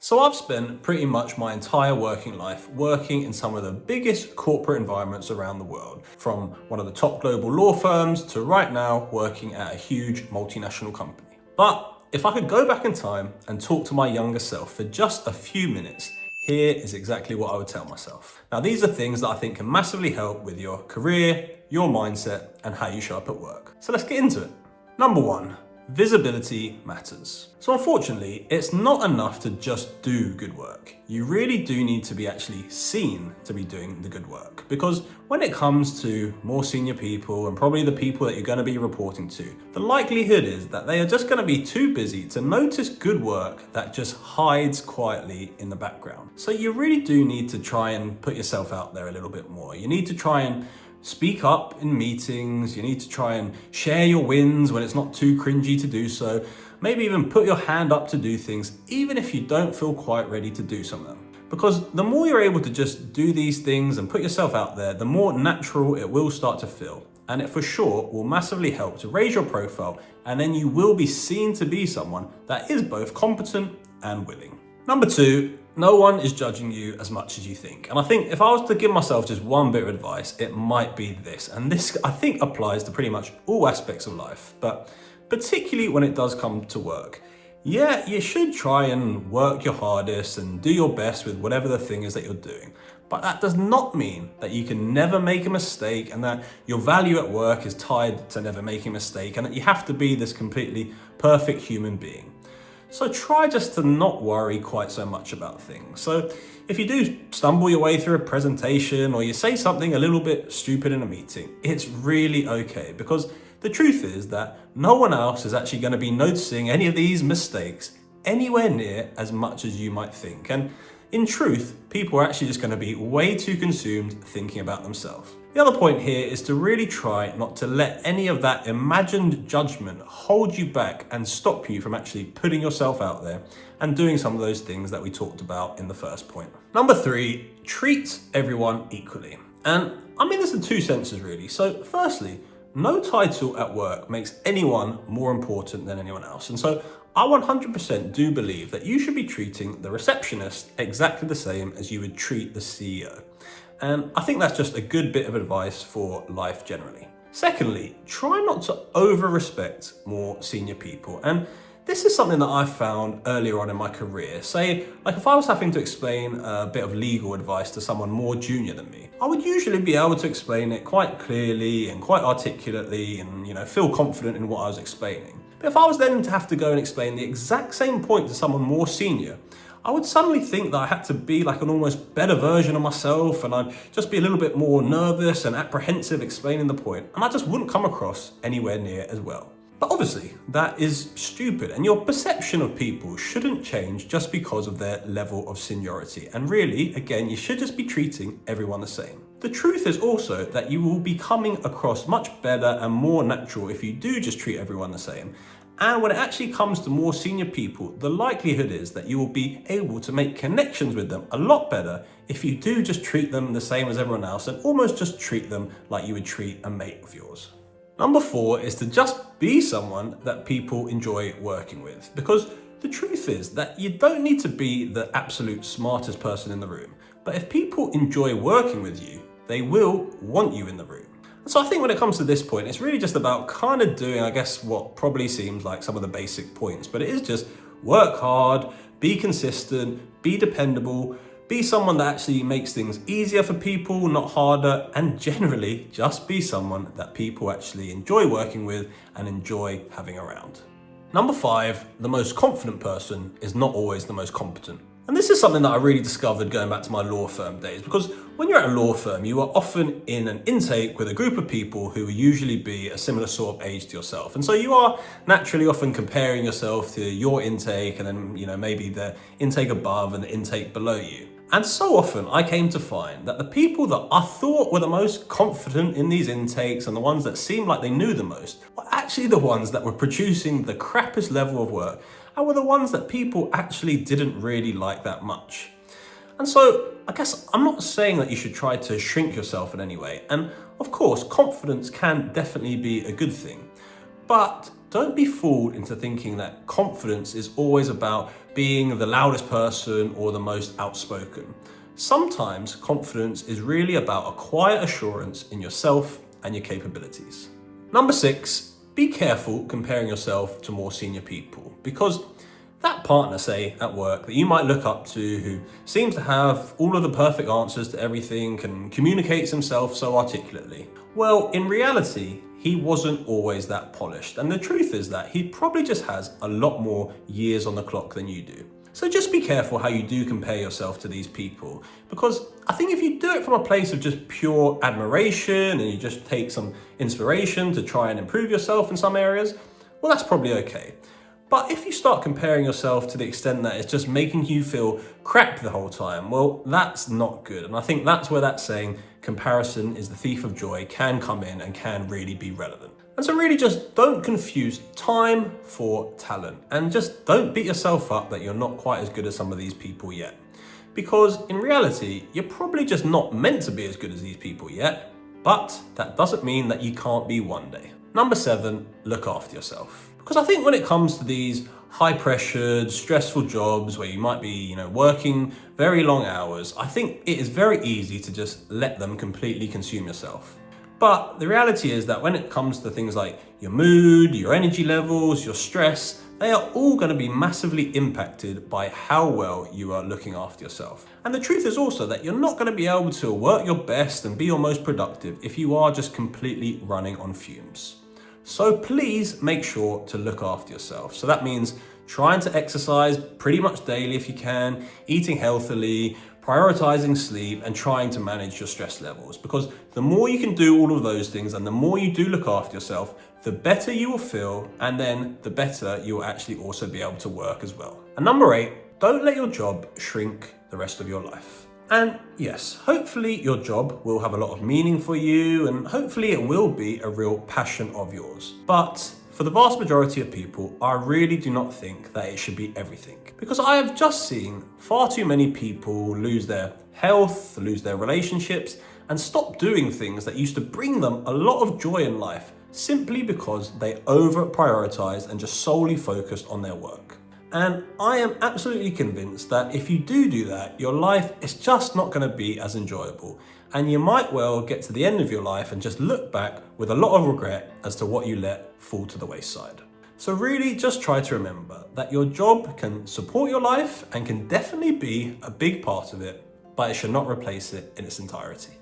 So I've spent pretty much my entire working life working in some of the biggest corporate environments around the world, from one of the top global law firms to right now working at a huge multinational company. But if I could go back in time and talk to my younger self for just a few minutes, here is exactly what I would tell myself. Now, these are things that I think can massively help with your career, your mindset, and how you show up at work. So let's get into it. Number one, visibility matters. So unfortunately, it's not enough to just do good work. You really do need to be actually seen to be doing the good work. Because when it comes to more senior people and probably the people that you're going to be reporting to, the likelihood is that they are just going to be too busy to notice good work that just hides quietly in the background. So you really do need to try and put yourself out there a little bit more. You need to try and speak up in meetings. You need to try and share your wins when it's not too cringy to do so. Maybe even put your hand up to do things, even if you don't feel quite ready to do some of them. Because the more you're able to just do these things and put yourself out there, the more natural it will start to feel. And it for sure will massively help to raise your profile, and then you will be seen to be someone that is both competent and willing. Number two, no one is judging you as much as you think. And I think if I was to give myself just one bit of advice, it might be this. And this, I think, applies to pretty much all aspects of life, but particularly when it does come to work. Yeah, you should try and work your hardest and do your best with whatever the thing is that you're doing. But that does not mean that you can never make a mistake and that your value at work is tied to never making a mistake and that you have to be this completely perfect human being. So try just to not worry quite so much about things. So if you do stumble your way through a presentation or you say something a little bit stupid in a meeting, it's really okay, because the truth is that no one else is actually going to be noticing any of these mistakes anywhere near as much as you might think. And in truth, people are actually just going to be way too consumed thinking about themselves. The other point here is to really try not to let any of that imagined judgment hold you back and stop you from actually putting yourself out there and doing some of those things that we talked about in the first point. Number three, treat everyone equally. And I mean this in two senses really. So firstly, no title at work makes anyone more important than anyone else. And so I 100% do believe that you should be treating the receptionist exactly the same as you would treat the CEO. And I think that's just a good bit of advice for life generally. Secondly, try not to over-respect more senior people. And this is something that I found earlier on in my career. Say, like if I was having to explain a bit of legal advice to someone more junior than me, I would usually be able to explain it quite clearly and quite articulately and, feel confident in what I was explaining. But if I was then to have to go and explain the exact same point to someone more senior, I would suddenly think that I had to be like an almost better version of myself, and I'd just be a little bit more nervous and apprehensive explaining the point, and I just wouldn't come across anywhere near as well. But obviously, that is stupid, and your perception of people shouldn't change just because of their level of seniority. And really, again, you should just be treating everyone the same. The truth is also that you will be coming across much better and more natural if you do just treat everyone the same. And when it actually comes to more senior people, the likelihood is that you will be able to make connections with them a lot better if you do just treat them the same as everyone else and almost just treat them like you would treat a mate of yours. Number four is to just be someone that people enjoy working with, because the truth is that you don't need to be the absolute smartest person in the room, but if people enjoy working with you, they will want you in the room. So I think when it comes to this point, it's really just about kind of doing, I guess, what probably seems like some of the basic points, but it is just work hard, be consistent, be dependable, be someone that actually makes things easier for people, not harder, and generally just be someone that people actually enjoy working with and enjoy having around. Number five, the most confident person is not always the most competent. And this is something that I really discovered going back to my law firm days, because when you're at a law firm, you are often in an intake with a group of people who will usually be a similar sort of age to yourself. And so you are naturally often comparing yourself to your intake and then, maybe the intake above and the intake below you. And so often I came to find that the people that I thought were the most confident in these intakes and the ones that seemed like they knew the most were actually the ones that were producing the crappiest level of work and were the ones that people actually didn't really like that much. And so I guess I'm not saying that you should try to shrink yourself in any way. And of course, confidence can definitely be a good thing. But don't be fooled into thinking that confidence is always about being the loudest person or the most outspoken. Sometimes confidence is really about a quiet assurance in yourself and your capabilities. Number 6, be careful comparing yourself to more senior people, because that partner, say, at work that you might look up to, who seems to have all of the perfect answers to everything and communicates himself so articulately. Well, in reality, he wasn't always that polished. And the truth is that he probably just has a lot more years on the clock than you do. So just be careful how you do compare yourself to these people, because I think if you do it from a place of just pure admiration and you just take some inspiration to try and improve yourself in some areas, well, that's probably okay. But if you start comparing yourself to the extent that it's just making you feel crap the whole time, well, that's not good. And I think that's where that saying, comparison is the thief of joy, can come in and can really be relevant. And so really just don't confuse time for talent, and just don't beat yourself up that you're not quite as good as some of these people yet. Because in reality, you're probably just not meant to be as good as these people yet, but that doesn't mean that you can't be one day. Number 7, look after yourself. Because I think when it comes to these high-pressured, stressful jobs where you might be, working very long hours, I think it is very easy to just let them completely consume yourself. But the reality is that when it comes to things like your mood, your energy levels, your stress, they are all going to be massively impacted by how well you are looking after yourself. And the truth is also that you're not going to be able to work your best and be your most productive if you are just completely running on fumes. So please make sure to look after yourself. So that means trying to exercise pretty much daily if you can, eating healthily, prioritizing sleep, and trying to manage your stress levels. Because the more you can do all of those things and the more you do look after yourself, the better you will feel, and then the better you will actually also be able to work as well. And number 8, don't let your job shrink the rest of your life. And yes, hopefully your job will have a lot of meaning for you, and hopefully it will be a real passion of yours. But for the vast majority of people, I really do not think that it should be everything. Because I have just seen far too many people lose their health, lose their relationships, and stop doing things that used to bring them a lot of joy in life, simply because they over-prioritized and just solely focused on their work. And I am absolutely convinced that if you do that, your life is just not going to be as enjoyable. And you might well get to the end of your life and just look back with a lot of regret as to what you let fall to the wayside. So really just try to remember that your job can support your life and can definitely be a big part of it, but it should not replace it in its entirety.